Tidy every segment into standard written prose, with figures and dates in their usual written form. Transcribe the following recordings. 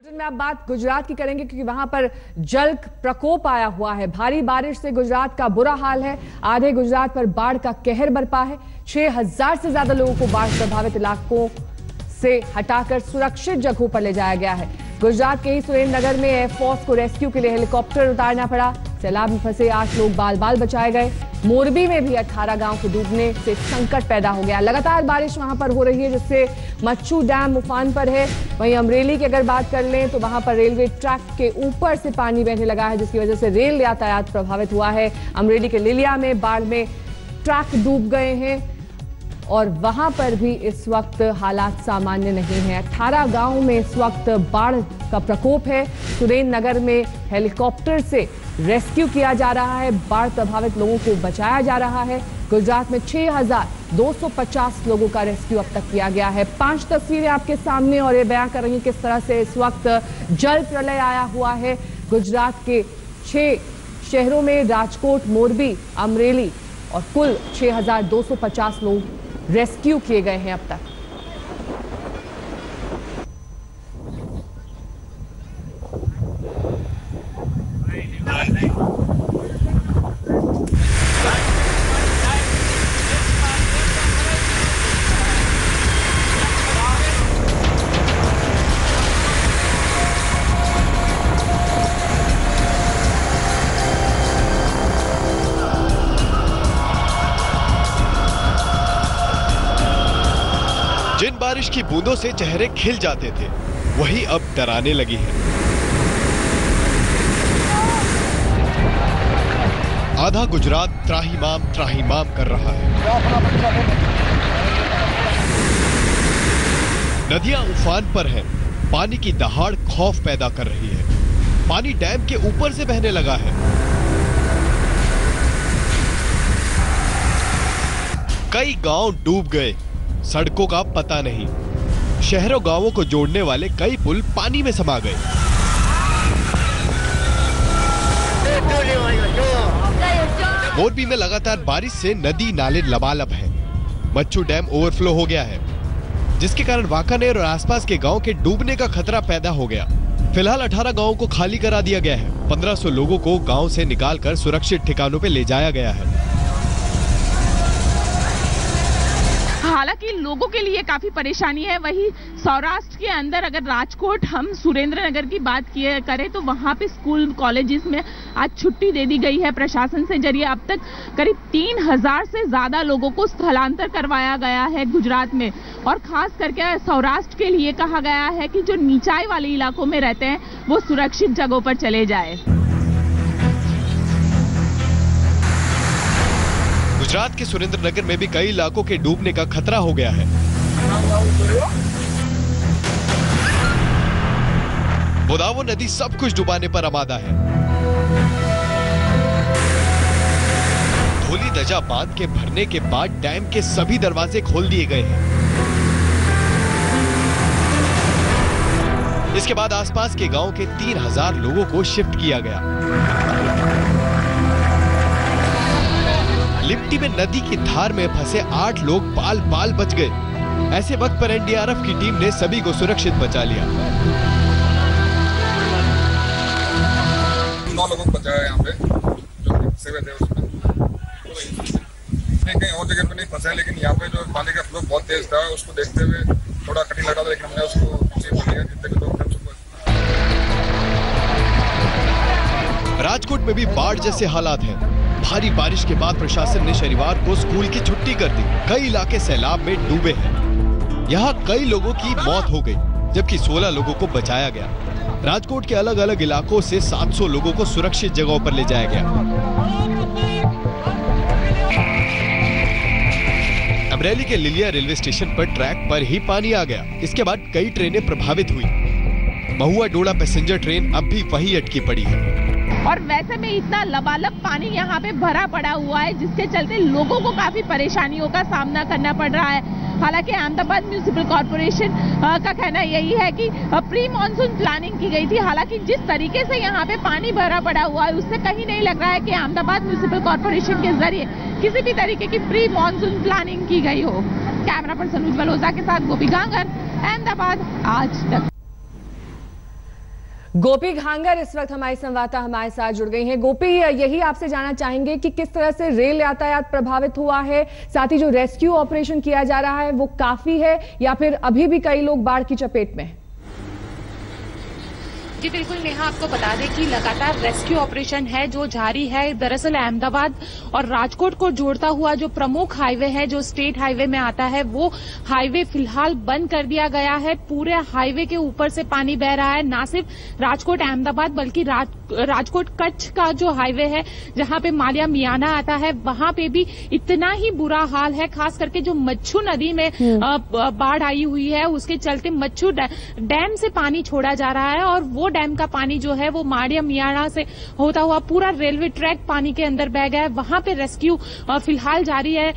में आप बात गुजरात की करेंगे क्योंकि वहां पर जल प्रकोप आया हुआ है। भारी बारिश से गुजरात का बुरा हाल है। आधे गुजरात पर बाढ़ का कहर बरपा है। 6000 से ज्यादा लोगों को बाढ़ प्रभावित इलाकों से हटाकर सुरक्षित जगहों पर ले जाया गया है। गुजरात के ही सुरेंद्रनगर में एयरफोर्स को रेस्क्यू के लिए हेलीकॉप्टर उतारना पड़ा। सैलाब में फंसे 8 लोग बाल बाल बचाए गए। मोरबी में भी 18 गांव के डूबने से संकट पैदा हो गया। लगातार बारिश वहां पर हो रही है जिससे मच्छू डैम उफान पर है। वहीं अमरेली की अगर बात कर लें तो वहां पर रेलवे ट्रैक के ऊपर से पानी बहने लगा है जिसकी वजह से रेल यातायात प्रभावित हुआ है। अमरेली के लिलिया में बाढ़ में ट्रैक डूब गए हैं और वहां पर भी इस वक्त हालात सामान्य नहीं है। 18 गांव में इस वक्त बाढ़ का प्रकोप है। सुरेंद्रनगर में हेलीकॉप्टर से रेस्क्यू किया जा रहा है। बाढ़ प्रभावित लोगों को बचाया जा रहा है। गुजरात में 6250 लोगों का रेस्क्यू अब तक किया गया है। 5 तस्वीरें आपके सामने और ये बयां कर रही हैं किस तरह से इस वक्त जल प्रलय आया हुआ है। गुजरात के 6 शहरों में राजकोट, मोरबी, अमरेली और कुल 6250 लोग रेस्क्यू किए गए हैं अब तक। जिन बारिश की बूंदों से चेहरे खिल जाते थे वही अब डराने लगी है। आधा गुजरात त्राहिमाम कर रहा है। नदियां उफान पर हैं। पानी की दहाड़ खौफ पैदा कर रही है। पानी डैम के ऊपर से बहने लगा है। कई गांव डूब गए, सड़कों का पता नहीं। शहरों गांवों को जोड़ने वाले कई पुल पानी में समा गए। मोरबी में लगातार बारिश से नदी नाले लबालब हैं। मच्छू डैम ओवरफ्लो हो गया है जिसके कारण वाकानेर और आसपास के गांव के डूबने का खतरा पैदा हो गया। फिलहाल 18 गांवों को खाली करा दिया गया है। 1500 लोगों को गांव से निकालकर सुरक्षित ठिकानों पर ले जाया गया है। हालांकि लोगों के लिए काफी परेशानी है। वही सौराष्ट्र के अंदर अगर राजकोट, हम सुरेंद्रनगर की बात करें तो वहां पे स्कूल कॉलेजेस में आज छुट्टी दे दी गई है प्रशासन से जरिए। अब तक करीब 3000 से ज्यादा लोगों को स्थलांतर करवाया गया है गुजरात में। और खास करके सौराष्ट्र के लिए कहा गया है कि जो नीचाई वाले इलाकों में रहते हैं वो सुरक्षित जगहों पर चले जाए। गुजरात के सुरेंद्रनगर में भी कई इलाकों के डूबने का खतरा हो गया है। बोदावो नदी सब कुछ डुबाने पर आमादा है। धोली दजा बांध के भरने के बाद डैम के सभी दरवाजे खोल दिए गए हैं। इसके बाद आसपास के गांव के 3000 लोगों को शिफ्ट किया गया। लिप्टी में नदी की धार में फंसे 8 लोग बाल बाल बच गए। ऐसे वक्त पर एनडीआरएफ की टीम ने सभी को सुरक्षित बचा लिया। 9 लोगों को बचाया यहाँ पे जो फंसे हुए थे उसमें। कहीं और जगह पे नहीं फंसे, लेकिन यहाँ पे जो पानी का फ्लो बहुत तेज था उसको देखते हुए थोड़ा कठिन लगा था, लेकिन हमने उसको सेव कर लिया जितने भी लोग थे उसको। राजकोट में भी बाढ़ जैसे हालात हैं। भारी बारिश के बाद प्रशासन ने शनिवार को स्कूल की छुट्टी कर दी। कई इलाके सैलाब में डूबे हैं। यहाँ कई लोगों की मौत हो गई जबकि 16 लोगों को बचाया गया। राजकोट के अलग अलग इलाकों से 700 लोगों को सुरक्षित जगहों पर ले जाया गया। अमरेली के लिलिया रेलवे स्टेशन पर ट्रैक पर ही पानी आ गया। इसके बाद कई ट्रेनें प्रभावित हुई। महुआ डोडा पैसेंजर ट्रेन अब भी वही अटकी पड़ी है। और वैसे में इतना लबालब पानी यहाँ पे भरा पड़ा हुआ है जिसके चलते लोगों को काफी परेशानियों का सामना करना पड़ रहा है। हालांकि अहमदाबाद म्युनिसिपल कॉर्पोरेशन का कहना यही है कि प्री मानसून प्लानिंग की गई थी। हालांकि जिस तरीके से यहाँ पे पानी भरा पड़ा हुआ है उससे कहीं नहीं लग रहा है कि अहमदाबाद म्युनिसिपल कॉर्पोरेशन के जरिए किसी भी तरीके की प्री मानसून प्लानिंग की गई हो। कैमरा पर्सन उज्जवल ओझा के साथ गोपी गांगर, अहमदाबाद, आज तक। गोपी घांगर इस वक्त हमारी संवाददाता हमारे साथ जुड़ गई हैं। गोपी, यही आपसे जानना चाहेंगे कि किस तरह से रेल यातायात प्रभावित हुआ है, साथ ही जो रेस्क्यू ऑपरेशन किया जा रहा है वो काफी है या फिर अभी भी कई लोग बाढ़ की चपेट में हैं? जी बिल्कुल नेहा, आपको बता दें कि लगातार रेस्क्यू ऑपरेशन है जो जारी है। दरअसल अहमदाबाद और राजकोट को जोड़ता हुआ जो प्रमुख हाईवे है, जो स्टेट हाईवे में आता है, वो हाईवे फिलहाल बंद कर दिया गया है। पूरे हाईवे के ऊपर से पानी बह रहा है। न सिर्फ राजकोट अहमदाबाद बल्कि राजकोट कच्छ का जो हाईवे है, जहां पे मालिया मियाना आता है, वहां पे भी इतना ही बुरा हाल है। खास करके जो मच्छू नदी में बाढ़ आई हुई है, उसके चलते मच्छू डैम से पानी छोड़ा जा रहा है और वो डैम का पानी जो है वो मालिया मियाना से होता हुआ पूरा रेलवे ट्रैक पानी के अंदर बह गया है। वहां पे रेस्क्यू फिलहाल जारी है।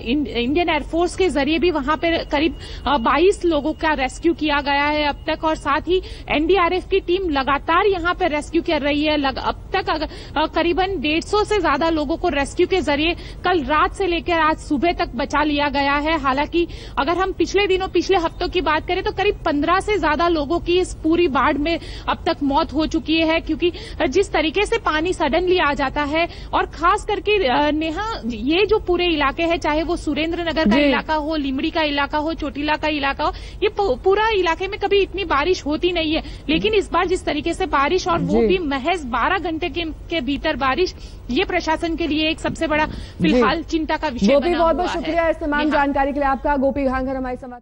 इंडियन एयरफोर्स के जरिए भी वहां पे करीब 22 लोगों का रेस्क्यू किया गया है अब तक, और साथ ही एनडीआरएफ की टीम लगातार यहां पे रेस्क्यू कर रही है। अब तक करीबन 150 से ज्यादा लोगों को रेस्क्यू के जरिए कल रात से लेकर आज सुबह तक बचा लिया गया है। हालांकि अगर हम पिछले हफ्तों की बात करें तो करीब 15 से ज्यादा लोगों की इस पूरी बाढ़ में अब तक मौत हो चुकी है, क्योंकि जिस तरीके से पानी सडनली आ जाता है, और खास करके नेहा ये जो पूरे इलाके हैं, चाहे वो सुरेंद्र नगर का इलाका हो, लिमड़ी का इलाका हो, चोटिला का इलाका हो, ये पूरा इलाके में कभी इतनी बारिश होती नहीं है। लेकिन इस बार जिस तरीके से बारिश, और वो भी महज 12 घंटे के भीतर बारिश, ये प्रशासन के लिए एक सबसे बड़ा फिलहाल चिंता का विषय बना हुआ है। बहुत बहुत शुक्रिया इस तमाम जानकारी के लिए आपका। गोपी घांगर हमारे संवाद